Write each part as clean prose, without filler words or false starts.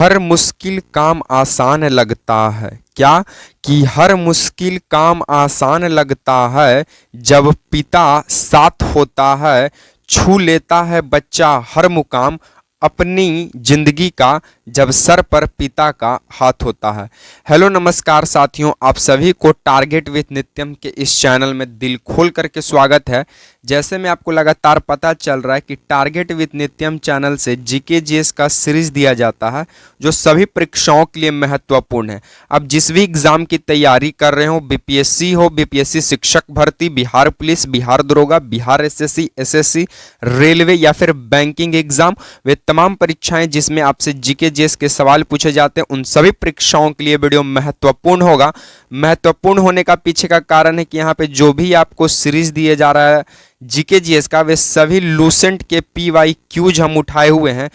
हर मुश्किल काम आसान लगता है। क्या? कि हर मुश्किल काम आसान लगता है जब पिता साथ होता है। छू लेता है बच्चा हर मुकाम अपनी जिंदगी का जब सर पर पिता का हाथ होता है। हेलो नमस्कार साथियों, आप सभी को टारगेट विथ नित्यम के इस चैनल में दिल खोल करके स्वागत है। जैसे में आपको लगातार पता चल रहा है कि टारगेट विथ नित्यम चैनल से जीके जीएस का सीरीज दिया जाता है जो सभी परीक्षाओं के लिए महत्वपूर्ण है। अब जिस भी एग्जाम की तैयारी कर रहे हो, बीपीएससी हो, बीपीएससी शिक्षक भर्ती, बिहार पुलिस, बिहार दरोगा, बिहार एसएससी, एसएससी, रेलवे या फिर बैंकिंग एग्जाम, वे तमाम परीक्षाएं जिसमें आपसे जीके जीएस के सवाल पूछे जाते हैं, उन सभी परीक्षाओं के लिए वीडियो महत्वपूर्ण होगा। महत्वपूर्ण होने का पीछे का कारण है कि यहाँ पे जो भी आपको सीरीज दिए जा रहा है जीके जीएस का, वे सभी लूसेंट के पीवाई क्यूज हम उठाए हुए हैं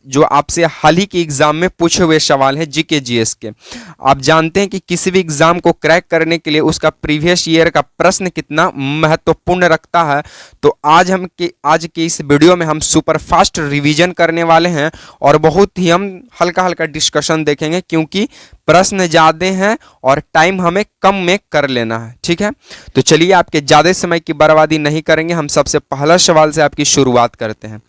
जो आपसे हाल ही के एग्जाम में पूछे हुए सवाल हैं जीके जीएस के। आप जानते हैं कि किसी भी एग्जाम को क्रैक करने के लिए उसका प्रीवियस ईयर का प्रश्न कितना महत्वपूर्ण रखता है। तो आज के इस वीडियो में हम सुपर फास्ट रिवीजन करने वाले हैं और बहुत ही हम हल्का हल्का डिस्कशन देखेंगे क्योंकि प्रश्न ज़्यादा हैं और टाइम हमें कम में कर लेना है। ठीक है, तो चलिए आपके ज़्यादा समय की बर्बादी नहीं करेंगे, हम सबसे पहला सवाल से आपकी शुरुआत करते हैं।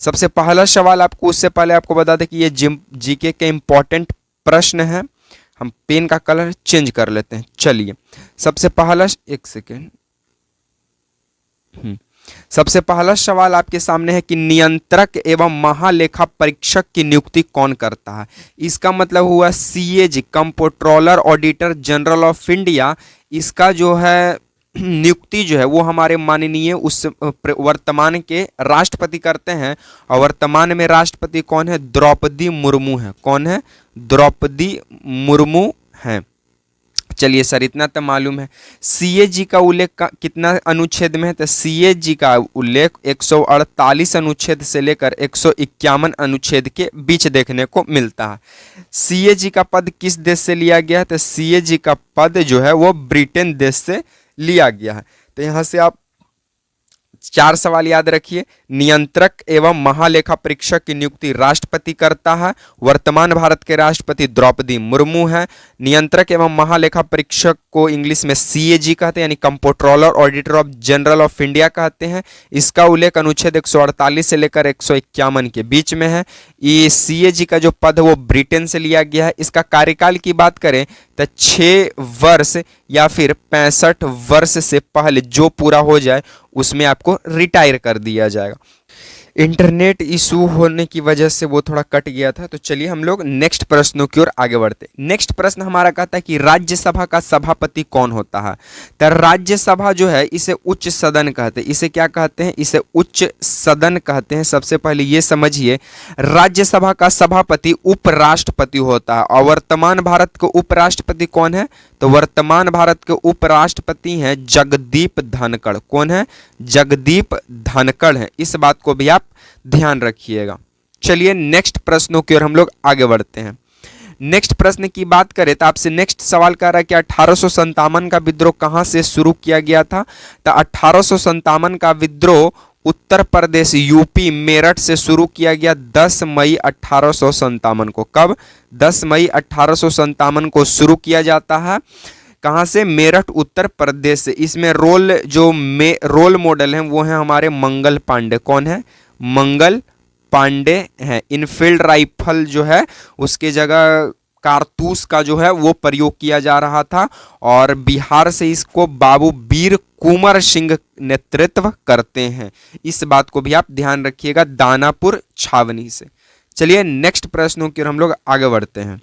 सबसे पहला सवाल आपको, उससे पहले आपको बता दें कि ये जीके के इंपॉर्टेंट प्रश्न है। हम पेन का कलर चेंज कर लेते हैं। चलिए सबसे पहला, एक सेकेंड, सबसे पहला सवाल आपके सामने है कि नियंत्रक एवं महालेखा परीक्षक की नियुक्ति कौन करता है। इसका मतलब हुआ CAG, controller auditor general of India. इसका जो है नियुक्ति जो है वो हमारे माननीय उस वर्तमान के राष्ट्रपति करते हैं। और वर्तमान में राष्ट्रपति कौन है? द्रौपदी मुर्मू है। कौन है? द्रौपदी मुर्मू है। चलिए सर, इतना तो मालूम है। सीएजी का उल्लेख कितना अनुच्छेद में है? तो सीएजी का उल्लेख 148 अनुच्छेद से लेकर 151 अनुच्छेद के बीच देखने को मिलता है। सीएजी का पद किस देश से लिया गया है? तो सीएजी का पद जो है वो ब्रिटेन देश से लिया गया है। तो यहां से आप 4 सवाल याद रखिए। नियंत्रक एवं महालेखा परीक्षक की नियुक्ति राष्ट्रपति करता है। वर्तमान भारत के राष्ट्रपति द्रौपदी मुर्मू है। नियंत्रक एवं महालेखा परीक्षक को इंग्लिश में सीएजी कहते हैं, यानी controller auditor of general of India कहते हैं। इसका उल्लेख अनुच्छेद 148 से लेकर 151 के बीच में है। ये सीएजी का जो पद है वो ब्रिटेन से लिया गया है। इसका कार्यकाल की बात करें तो 6 वर्ष या फिर 65 वर्ष से पहले जो पूरा हो जाए उसमें आपको रिटायर कर दिया जाएगा। इंटरनेट इशू होने की वजह से वो थोड़ा कट गया था। तो चलिए हम लोग नेक्स्ट प्रश्नों की ओर आगे बढ़ते। नेक्स्ट प्रश्न हमारा कहता है कि राज्यसभा का सभापति कौन होता है। तो राज्यसभा जो है इसे उच्च सदन कहते हैं। इसे क्या कहते हैं? इसे उच्च सदन कहते हैं। सबसे पहले ये समझिए, राज्यसभा का सभापति उपराष्ट्रपति होता है। और वर्तमान भारत के उपराष्ट्रपति कौन है? तो वर्तमान भारत के उपराष्ट्रपति हैं जगदीप धनखड़। कौन है? जगदीप धनखड़ है। इस बात को भी आप ध्यान रखिएगा। चलिए नेक्स्ट प्रश्नों की ओर हम लोग आगे बढ़ते हैं। नेक्स्ट प्रश्न की बात करें तो आपसे नेक्स्ट सवाल कर रहा है कि 1857 का विद्रोह कहां से शुरू किया गया था। तो 1857 का विद्रोह उत्तर प्रदेश यूपी मेरठ से शुरू किया गया 10 मई 1857 को। कब? 10 मई 1857 को शुरू किया जाता है। कहाँ से? मेरठ उत्तर प्रदेश से। इसमें रोल मॉडल हैं वो हैं हमारे मंगल पांडे। कौन है? मंगल पांडे हैं। इनफील्ड राइफल जो है उसके जगह कारतूस का जो है वो प्रयोग किया जा रहा था और बिहार से इसको बाबू वीर कुंवर सिंह नेतृत्व करते हैं। इस बात को भी आप ध्यान रखिएगा, दानापुर छावनी से। चलिए नेक्स्ट प्रश्नों की ओर हम लोग आगे बढ़ते हैं।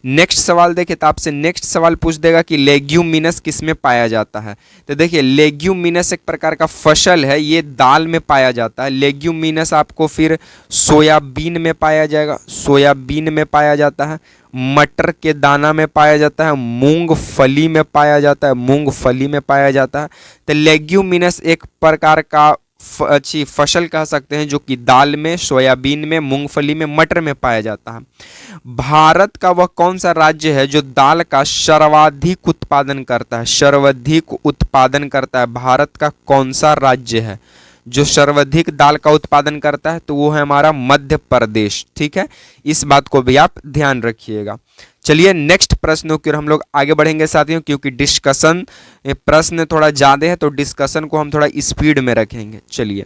नेक्स्ट सवाल देखें तो आपसे नेक्स्ट सवाल पूछ देगा कि लेग्यूमिनस किस में पाया जाता है। तो देखिए लेग्यूमिनस एक प्रकार का फसल है, ये दाल में पाया जाता है। लेग्यूमिनस आपको फिर सोयाबीन में पाया जाएगा, सोयाबीन में पाया जाता है, मटर के दाना में पाया जाता है, मूंगफली में पाया जाता है, मूंगफली में पाया जाता है। तो लेग्यूमिनस एक प्रकार का अच्छी फसल कह सकते हैं जो कि दाल में, सोयाबीन में, मूंगफली में, मटर में पाया जाता है। भारत का वह कौन सा राज्य है जो दाल का सर्वाधिक उत्पादन करता है? सर्वाधिक उत्पादन करता है भारत का कौन सा राज्य है जो सर्वाधिक दाल का उत्पादन करता है तो वो है हमारा मध्य प्रदेश। ठीक है, इस बात को भी आप ध्यान रखिएगा। चलिए नेक्स्ट प्रश्नों की ओर हम लोग आगे बढ़ेंगे साथियों, क्योंकि डिस्कशन प्रश्न थोड़ा ज्यादा है तो डिस्कशन को हम थोड़ा स्पीड में रखेंगे। चलिए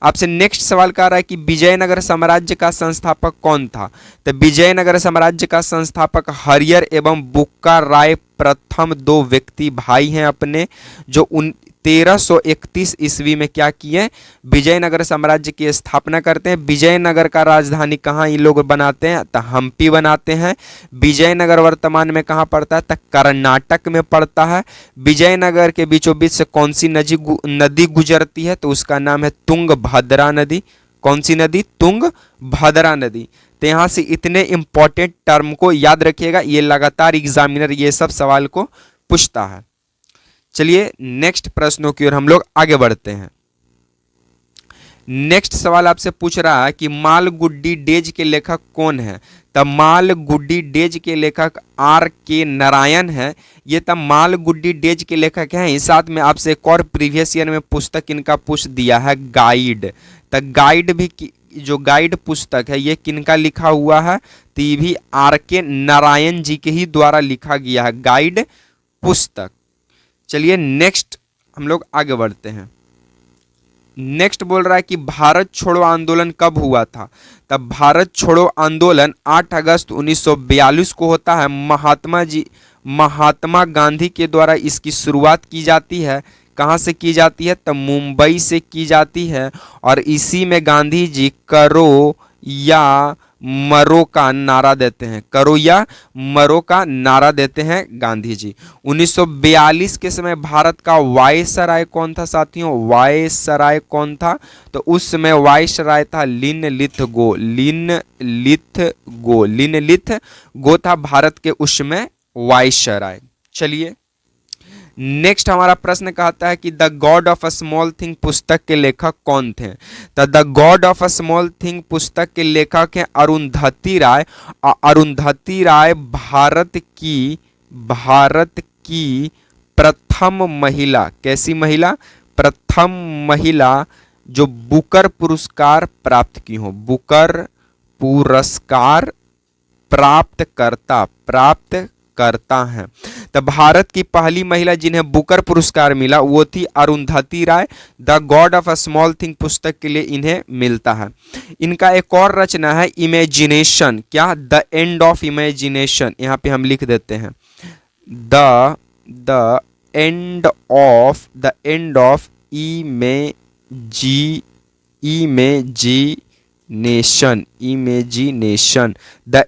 आपसे नेक्स्ट सवाल कह रहा है कि विजयनगर साम्राज्य का संस्थापक कौन था। तो विजयनगर साम्राज्य का संस्थापक हरियर एवं बुक्का राय प्रथम दो व्यक्ति भाई हैं अपने, जो 1331 ईस्वी में क्या किए, विजयनगर साम्राज्य की स्थापना करते हैं। विजयनगर का राजधानी कहाँ ये लोग बनाते हैं, तो हम्पी बनाते हैं। विजयनगर वर्तमान में कहाँ पड़ता है, तो कर्नाटक में पड़ता है। विजयनगर के बीचों बीच से कौन सी नदी गुजरती है, तो उसका नाम है तुंगभद्रा नदी। कौन सी नदी, तुंगभद्रा नदी। तो यहाँ से इतने इंपॉर्टेंट टर्म को याद रखिएगा, ये लगातार एग्जामिनर ये सब सवाल को पूछता है। चलिए नेक्स्ट प्रश्नों की ओर हम लोग आगे बढ़ते हैं। नेक्स्ट सवाल आपसे पूछ रहा है कि मालगुडी डेज के लेखक कौन है। तब मालगुडी डेज के लेखक R.K. नारायण है। ये तब मालगुडी डेज के लेखक हैं। इस साथ में आपसे एक और प्रीवियस ईयर में पुस्तक इनका पूछ दिया है, गाइड। तो गाइड भी जो गाइड पुस्तक है ये किनका लिखा हुआ है, तो ये भी R.K. नारायण जी के ही द्वारा लिखा गया है, गाइड पुस्तक। चलिए नेक्स्ट हम लोग आगे बढ़ते हैं। नेक्स्ट बोल रहा है कि भारत छोड़ो आंदोलन कब हुआ था। तब भारत छोड़ो आंदोलन 8 अगस्त 1942 को होता है। महात्मा गांधी के द्वारा इसकी शुरुआत की जाती है। कहाँ से की जाती है, तब मुंबई से की जाती है। और इसी में गांधी जी करो या मरो का नारा देते हैं, करो या मरो का नारा देते हैं गांधी जी। 1942 के समय भारत का वायसराय कौन था साथियों, वायसराय कौन था, तो उस समय वायसराय था लिनलिथगो। लिनलिथगो था भारत के उस समय वायसराय। चलिए नेक्स्ट हमारा प्रश्न कहता है कि the god of a small thing पुस्तक के लेखक कौन थे। तो the god of a small thing पुस्तक के लेखक हैं अरुंधति राय। अरुंधति राय भारत की प्रथम महिला, कैसी महिला, प्रथम महिला जो बुकर पुरस्कार प्राप्त की हो, बुकर पुरस्कार प्राप्तकर्ता हैं। तो भारत की पहली महिला जिन्हें बुकर पुरस्कार मिला वो थी Arundhati Roy. The god of a small thing पुस्तक के लिए इन्हें मिलता है। इनका एक और रचना है इमेजिनेशन, क्या, द एंड ऑफ इमेजिनेशन। यहाँ पे हम लिख देते हैं the end of imagination, the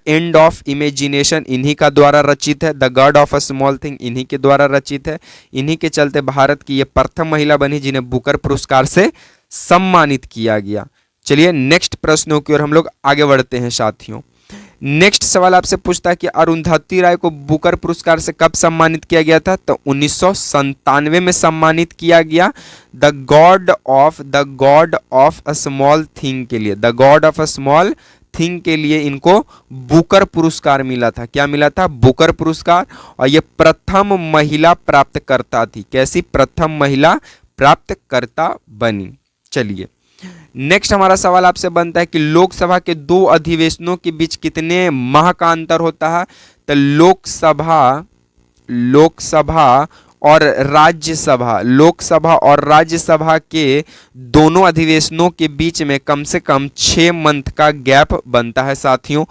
end of imagination इन्हीं का द्वारा रचित है। The god of a small thing इन्हीं के द्वारा रचित है। इन्हीं के चलते भारत की ये प्रथम महिला बनी जिन्हें बुकर पुरस्कार से सम्मानित किया गया। चलिए नेक्स्ट प्रश्नों की ओर हम लोग आगे बढ़ते हैं साथियों। नेक्स्ट सवाल आपसे पूछता है कि अरुंधति राय को बुकर पुरस्कार से कब सम्मानित किया गया था, तो 1997 में सम्मानित किया गया। The god of a small thing के लिए, the god of a small thing के लिए इनको बुकर पुरस्कार मिला था। क्या मिला था, बुकर पुरस्कार। और ये प्रथम महिला प्राप्तकर्ता थी। कैसी, प्रथम महिला प्राप्तकर्ता बनी। चलिए नेक्स्ट हमारा सवाल आपसे बनता है कि लोकसभा के दो अधिवेशनों के बीच कितने माह का अंतर होता है। तो लोकसभा और राज्यसभा के दोनों अधिवेशनों के बीच में कम से कम 6 मंथ का गैप बनता है साथियों।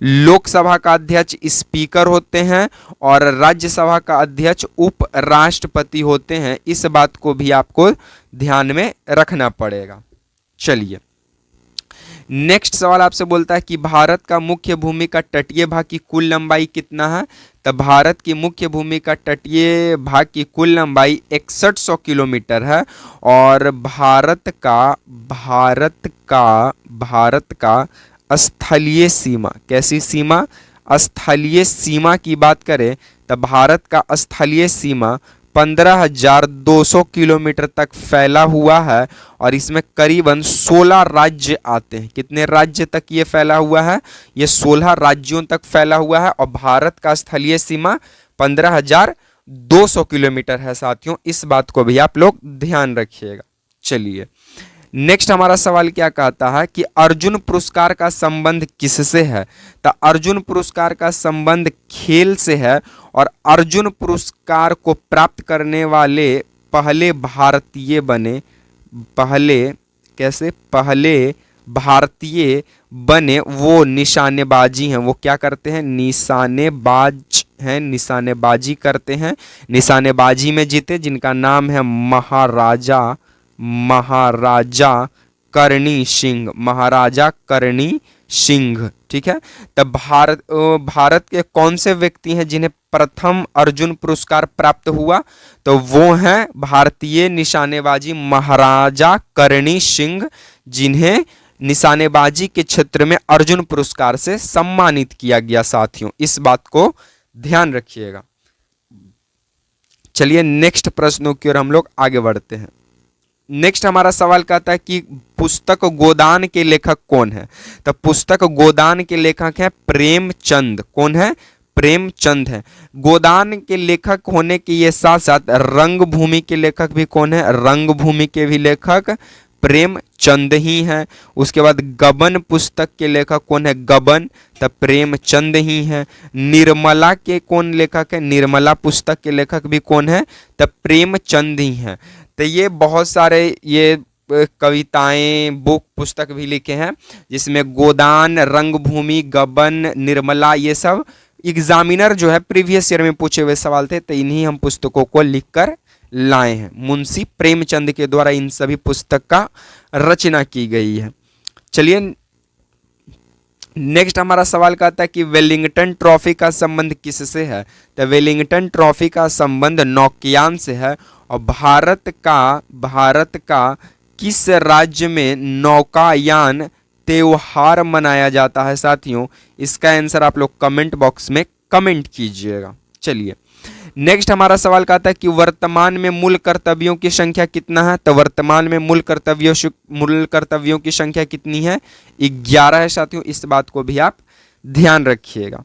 लोकसभा का अध्यक्ष स्पीकर होते हैं और राज्यसभा का अध्यक्ष उपराष्ट्रपति होते हैं। इस बात को भी आपको ध्यान में रखना पड़ेगा। चलिए नेक्स्ट सवाल आपसे बोलता है कि भारत का मुख्य भूमि का तटीय भाग की कुल लंबाई कितना है। तो भारत की मुख्य भूमि का तटीय भाग की कुल लंबाई 6100 किलोमीटर है। और भारत का स्थलीय सीमा, कैसी सीमा, स्थलीय सीमा की बात करें तो भारत का स्थलीय सीमा 15,200 किलोमीटर तक फैला हुआ है। और इसमें करीबन 16 राज्य आते हैं। कितने राज्य तक ये फैला हुआ है, ये 16 राज्यों तक फैला हुआ है। और भारत का स्थलीय सीमा 15,200 किलोमीटर है साथियों। इस बात को भी आप लोग ध्यान रखिएगा। चलिए नेक्स्ट हमारा सवाल क्या कहता है कि अर्जुन पुरस्कार का संबंध किससे है? तो अर्जुन पुरस्कार का संबंध खेल से है और अर्जुन पुरस्कार को प्राप्त करने वाले पहले भारतीय बने, पहले भारतीय बने वो निशानेबाजी हैं। वो क्या करते हैं? निशानेबाज हैं, निशानेबाजी करते हैं। निशानेबाजी में जीते जिनका नाम है महाराजा करणी सिंह, महाराजा करणी सिंह। ठीक है, तब भारत के कौन से व्यक्ति हैं जिन्हें प्रथम अर्जुन पुरस्कार प्राप्त हुआ? तो वो हैं भारतीय निशानेबाजी महाराजा करणी सिंह, जिन्हें निशानेबाजी के क्षेत्र में अर्जुन पुरस्कार से सम्मानित किया गया। साथियों, इस बात को ध्यान रखिएगा। चलिए नेक्स्ट प्रश्नों की ओर हम लोग आगे बढ़ते हैं। नेक्स्ट हमारा सवाल कहता है कि पुस्तक गोदान के लेखक कौन है? तो पुस्तक गोदान के लेखक हैं प्रेमचंद। कौन है? प्रेमचंद है। गोदान के लेखक होने के ये साथ साथ रंगभूमि के लेखक भी कौन है? रंगभूमि के भी लेखक प्रेमचंद ही हैं। उसके बाद गबन पुस्तक के लेखक कौन है? गबन, तब प्रेमचंद ही हैं। निर्मला के कौन लेखक है? निर्मला पुस्तक के लेखक भी कौन है? तब प्रेमचंद ही हैं। तो ये बहुत सारे ये कविताएं, बुक, पुस्तक भी लिखे हैं जिसमें गोदान, रंगभूमि, गबन, निर्मला, ये सब एग्जामिनर जो है प्रीवियस ईयर में पूछे हुए सवाल थे। तो इन्हीं हम पुस्तकों को लिखकर लाए हैं। मुंशी प्रेमचंद के द्वारा इन सभी पुस्तक का रचना की गई है। चलिए नेक्स्ट हमारा सवाल कहता है कि वेलिंगटन ट्रॉफी का संबंध किससे है? तो वेलिंगटन ट्रॉफी का संबंध नौकायान से है। और भारत का किस राज्य में नौकायान त्योहार मनाया जाता है? साथियों, इसका आंसर आप लोग कमेंट बॉक्स में कमेंट कीजिएगा। चलिए नेक्स्ट हमारा सवाल कहता है कि वर्तमान में मूल कर्तव्यों की संख्या कितना है? तो वर्तमान में मूल कर्तव्यों की संख्या कितनी है? 11 है। साथियों, इस बात को भी आप ध्यान रखिएगा।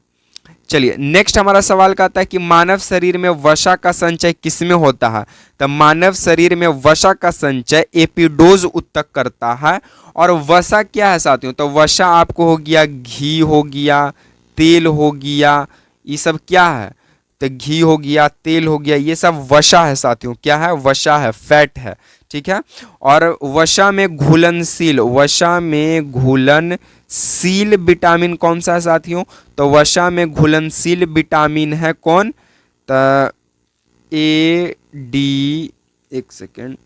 चलिए नेक्स्ट हमारा सवाल कहता है कि मानव शरीर में वसा का संचय किसमें होता है? तो मानव शरीर में वसा का संचय एपिडोज ऊतक करता है। और वसा क्या है साथियों? तो वसा आपको हो गया घी, हो गया तेल, हो गया, ये सब क्या है? तो घी हो गया, तेल हो गया, ये सब वसा है साथियों। क्या है? वसा है, फैट है। ठीक है, और वसा में घुलनशील विटामिन कौन सा है साथियों? तो वसा में घुलनशील विटामिन है कौन? तो ए डी, एक सेकेंड,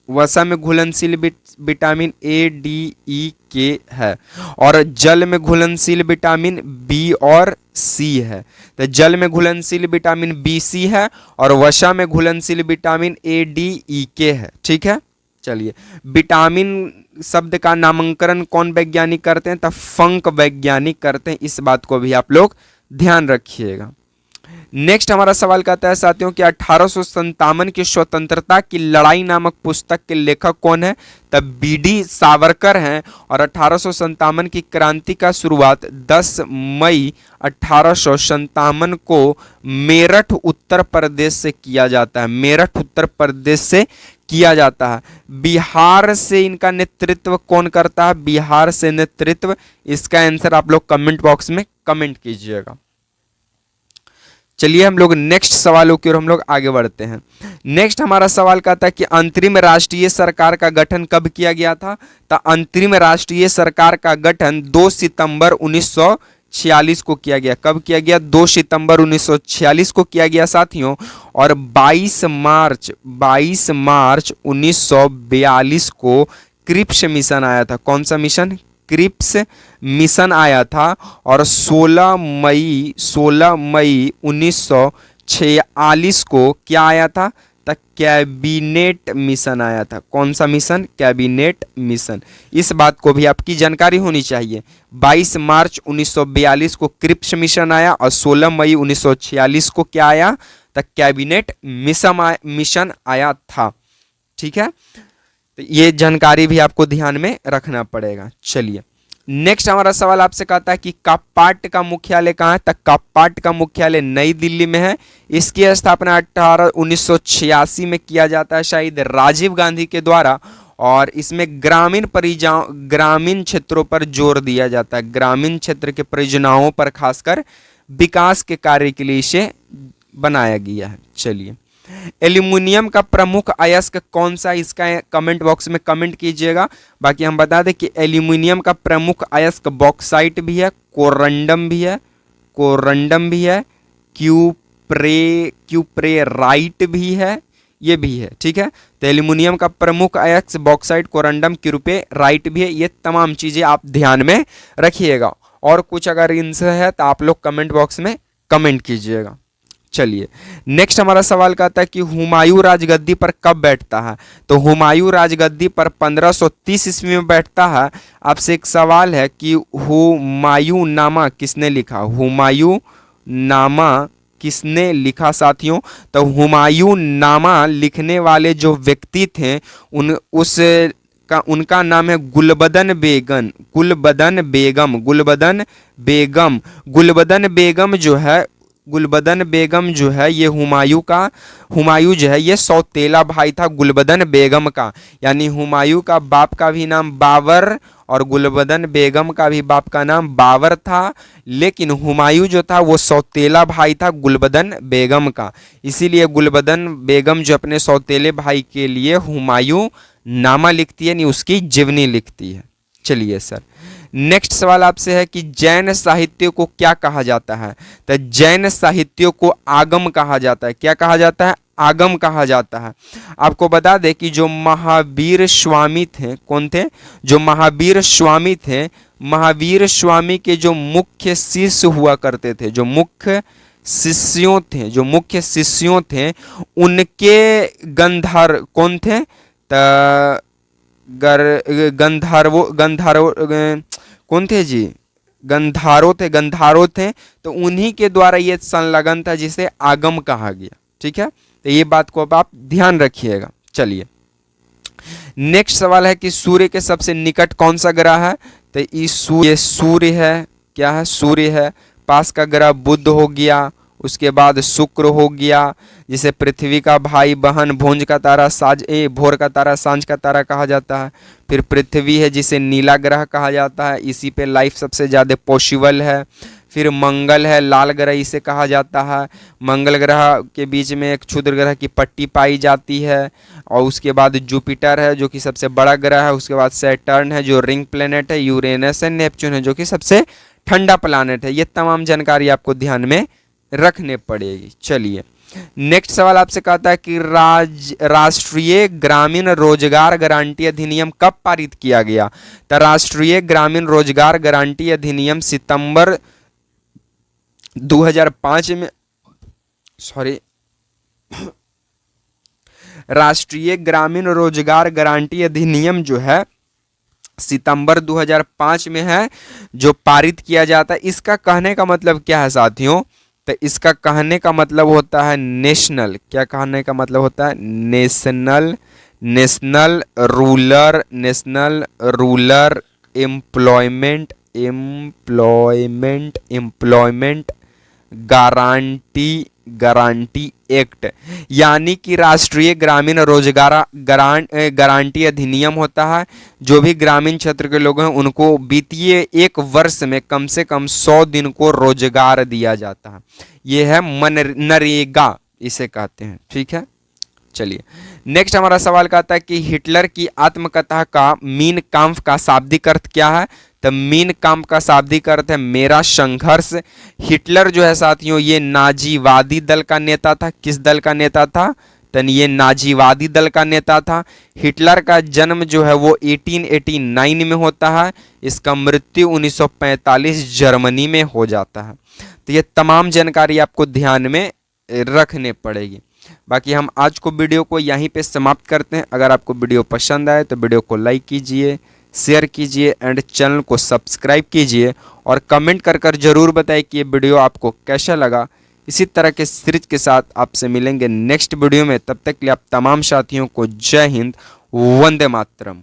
वसा में घुलनशील विटामिन ए, डी, ई, के है। और जल में घुलनशील विटामिन बी और सी है। तो जल में घुलनशील विटामिन बी, सी है और वसा में घुलनशील विटामिन ए, डी, ई, के है। ठीक है, चलिए विटामिन शब्द का नामकरण कौन वैज्ञानिक करते हैं? तो फंक वैज्ञानिक करते हैं। इस बात को भी आप लोग ध्यान रखिएगा। नेक्स्ट हमारा सवाल कहता है साथियों कि 1857 की स्वतंत्रता की लड़ाई नामक पुस्तक के लेखक कौन है? तब बीडी सावरकर हैं। और 1857 की क्रांति का शुरुआत 10 मई 1857 को मेरठ उत्तर प्रदेश से किया जाता है। मेरठ उत्तर प्रदेश से किया जाता है। बिहार से इनका नेतृत्व कौन करता है? बिहार से नेतृत्व, इसका आंसर आप लोग कमेंट बॉक्स में कमेंट कीजिएगा। चलिए हम लोग नेक्स्ट सवालों की ओर हम लोग आगे बढ़ते हैं। नेक्स्ट हमारा सवाल कहता है कि अंतरिम राष्ट्रीय सरकार का गठन कब किया गया था? तो अंतरिम राष्ट्रीय सरकार का गठन 2 सितंबर 1946 को किया गया। कब किया गया? 2 सितंबर 1946 को किया गया साथियों। और 22 मार्च 1942 को क्रिप्स मिशन आया था। कौन सा मिशन? क्रिप्स मिशन आया था। और 16 मई 1946 को क्या आया था? तो कैबिनेट मिशन आया था। कौन सा मिशन? Cabinet mission. इस बात को भी आपकी जानकारी होनी चाहिए। 22 मार्च 1942 को क्रिप्स मिशन आया और 16 मई 1946 को क्या आया? तो कैबिनेट मिशन आया था। ठीक है, तो ये जानकारी भी आपको ध्यान में रखना पड़ेगा। चलिए नेक्स्ट हमारा सवाल आपसे कहता है कि कापाट का मुख्यालय कहाँ है? तो कापाट का मुख्यालय नई दिल्ली में है। इसकी स्थापना 1986 में किया जाता है शायद राजीव गांधी के द्वारा। और इसमें ग्रामीण क्षेत्रों पर जोर दिया जाता है। ग्रामीण क्षेत्र के परियोजनाओं पर खासकर विकास के कार्य के लिए इसे बनाया गया है। चलिए, एल्यूमिनियम का प्रमुख अयस्क कौन सा, इसका कमेंट बॉक्स में कमेंट कीजिएगा। बाकी हम बता दें कि एल्यूमिनियम का प्रमुख अयस्क बॉक्साइट भी है, कोरंडम भी है, क्यूप्रेराइट भी है, ये भी है। ठीक है, तो एल्यूमिनियम का प्रमुख अयस्क बॉक्साइट, कोरंडम, क्यूप्रेराइट भी है। ये तमाम चीजें आप ध्यान में रखिएगा। और कुछ अगर इनसे है तो आप लोग कमेंट बॉक्स में कमेंट कीजिएगा। चलिए, नेक्स्ट हमारा सवाल कहता है कि हुमायूं राजगद्दी पर कब बैठता है। तो हुमायूं राजगद्दी पर 1530 ईस्वी में बैठता है। आपसे एक सवाल है कि हुमायूं नामा किसने लिखा। हुमायूं नामा किसने लिखा साथियों। तो हुमायूं नामा लिखने वाले जो व्यक्ति थे उनका नाम है गुलबदन बेगम जो है ये हुमायूं जो है ये सौतेला भाई था गुलबदन बेगम का। यानी हुमायूं का बाप का भी नाम बाबर और गुलबदन बेगम का भी बाप का नाम बाबर था, लेकिन हुमायूं जो था वो सौतेला भाई था गुलबदन बेगम का। इसीलिए गुलबदन बेगम जो अपने सौतेले भाई के लिए हुमायूं नामा लिखती है, नहीं उसकी जीवनी लिखती है। चलिए सर, नेक्स्ट सवाल आपसे है कि जैन साहित्य को क्या कहा जाता है। तो जैन साहित्य को आगम कहा जाता है। क्या कहा जाता है? आगम कहा जाता है। आपको बता दें कि जो महावीर स्वामी थे, कौन थे? जो महावीर स्वामी थे, महावीर स्वामी के जो मुख्य शिष्य हुआ करते थे, जो मुख्य शिष्यों थे उनके गंधर्व कौन थे? गंधर्व कौन थे जी? गंधारो थे। तो उन्हीं के द्वारा ये संलग्न था जिसे आगम कहा गया। ठीक है, तो ये बात को अब आप ध्यान रखिएगा। चलिए, नेक्स्ट सवाल है कि सूर्य के सबसे निकट कौन सा ग्रह है। तो ये सूर्य है। क्या है? सूर्य है। पास का ग्रह बुध हो गया, उसके बाद शुक्र हो गया, जिसे पृथ्वी का भाई बहन, भोर का तारा, सांझ का तारा कहा जाता है। फिर पृथ्वी है जिसे नीला ग्रह कहा जाता है, इसी पे लाइफ सबसे ज़्यादा पॉसिबल है। फिर मंगल है, लाल ग्रह इसे कहा जाता है। मंगल ग्रह के बीच में एक क्षुद्र ग्रह की पट्टी पाई जाती है। और उसके बाद जुपिटर है जो कि सबसे बड़ा ग्रह है। उसके बाद सैटर्न है जो रिंग प्लेनेट है। यूरेनस है, नेपच्यून है जो कि सबसे ठंडा प्लानेट है। ये तमाम जानकारी आपको ध्यान में रखने पड़ेगी। चलिए, नेक्स्ट सवाल आपसे कहता है कि राष्ट्रीय ग्रामीण रोजगार गारंटी अधिनियम कब पारित किया गया। तो राष्ट्रीय ग्रामीण रोजगार गारंटी अधिनियम सितंबर 2005 में राष्ट्रीय ग्रामीण रोजगार गारंटी अधिनियम जो है सितंबर 2005 में है जो पारित किया जाता है। इसका कहने का मतलब क्या है साथियों? तो इसका कहने का मतलब होता है नेशनल। क्या कहने का मतलब होता है? National rural employment guarantee act. यानी कि राष्ट्रीय ग्रामीण रोजगार गारंटी अधिनियम होता है। जो भी ग्रामीण क्षेत्र के लोग हैं उनको वित्तीय एक वर्ष में कम से कम 100 दिन को रोजगार दिया जाता है। यह है मनरेगा इसे कहते हैं। ठीक है, चलिए, नेक्स्ट हमारा सवाल कहता है कि हिटलर की आत्मकथा का मीन काम्फ का शाब्दिक अर्थ क्या है। तो मीन काम्फ का शाब्दिक अर्थ है मेरा संघर्ष। हिटलर जो है साथियों ये नाजीवादी दल का नेता था। किस दल का नेता था? तो ये नाजीवादी दल का नेता था। हिटलर का जन्म जो है वो 1889 में होता है। इसका मृत्यु 1945 जर्मनी में हो जाता है। तो ये तमाम जानकारी आपको ध्यान में रखने पड़ेगी। बाकी हम आज को वीडियो को यहीं पे समाप्त करते हैं। अगर आपको वीडियो पसंद आए तो वीडियो को लाइक कीजिए, शेयर कीजिए एंड चैनल को सब्सक्राइब कीजिए और कमेंट कर जरूर बताइए कि ये वीडियो आपको कैसा लगा। इसी तरह के सीरीज के साथ आपसे मिलेंगे नेक्स्ट वीडियो में। तब तक के लिए आप तमाम साथियों को जय हिंद, वंदे मातरम।